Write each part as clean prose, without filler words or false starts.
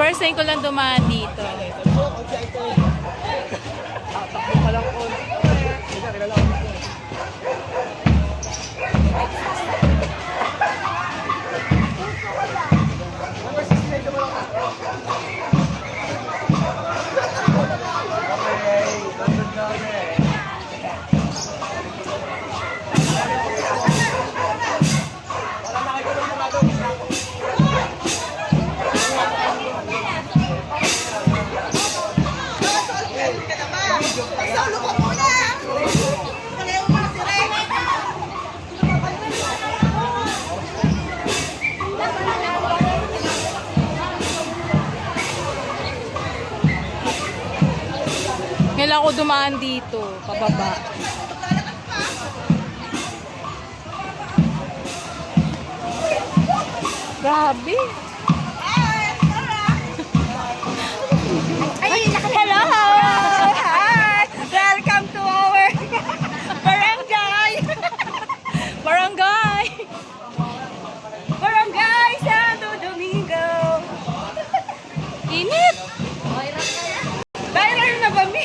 First time ko lang dumaan dito. Ngayon ako dumaan dito, pababa. Grabe. Ay, hello! Hi! Welcome to our barangay! Barangay! Barangay Santo Domingo! Init! Viral na ba, Mi?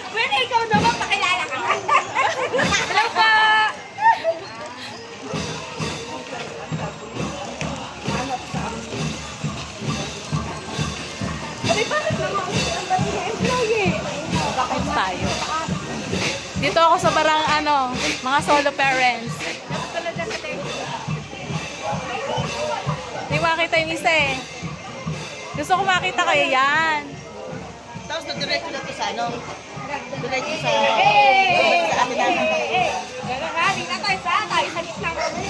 When ikaw naman, pakilala ka na. Hello pa! Ay, bakit naman ang dami na employee? Bakit tayo? Dito ako sa mga solo parents. Hindi makita yung isa eh. Gusto ko makita kayo yan. Tapos nag-diretso na ito sa ano? Diretso sa... Gagagaling na tayo sa atay. Salit lang kami.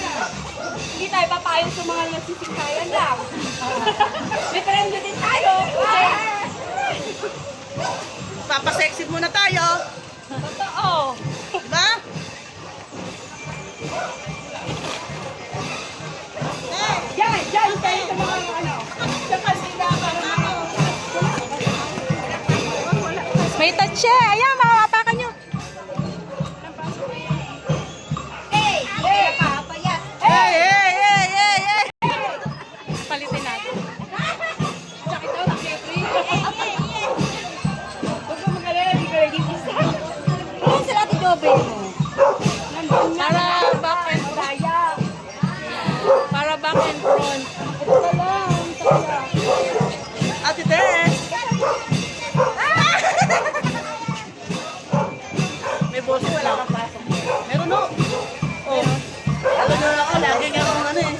Hindi tayo papayong sa mga nagsisikayan lang. Diferente din tayo. Papasexy muna tayo. Totoo. Diba? Diyan tayo sa mga ano. Sa kanila para mga... May touch eh. Ayan, makawapakan nyo. Hey! Hey! Papayat! Hey, hey, hey, hey, hey! Palitin natin. Tsaka ito, nag-free. Huwag ka mag-alala, hindi ka ready to start. Ilan sila ati Jobe mo? Para back and front. Para back and front. Ito na lang, saya. Ate Tess! May boss wala kang pasok. Meron no? Oh. Alam nyo na ako, lagi nga akong ano eh.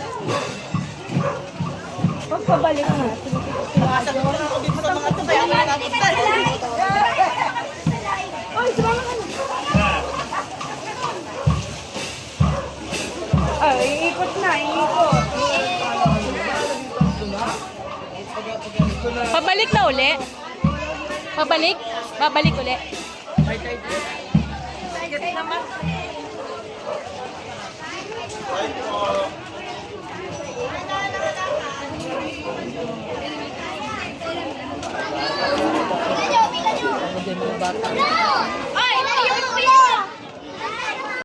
Huwag pabalik na. Sumasag mo na ako dito sa mga ito. Kaya ako nakapagta. Oy, sumama ka na. Ay, iikot na, iikot. Pabalik na uli. Pabalik? Babalik uli. Sige naman.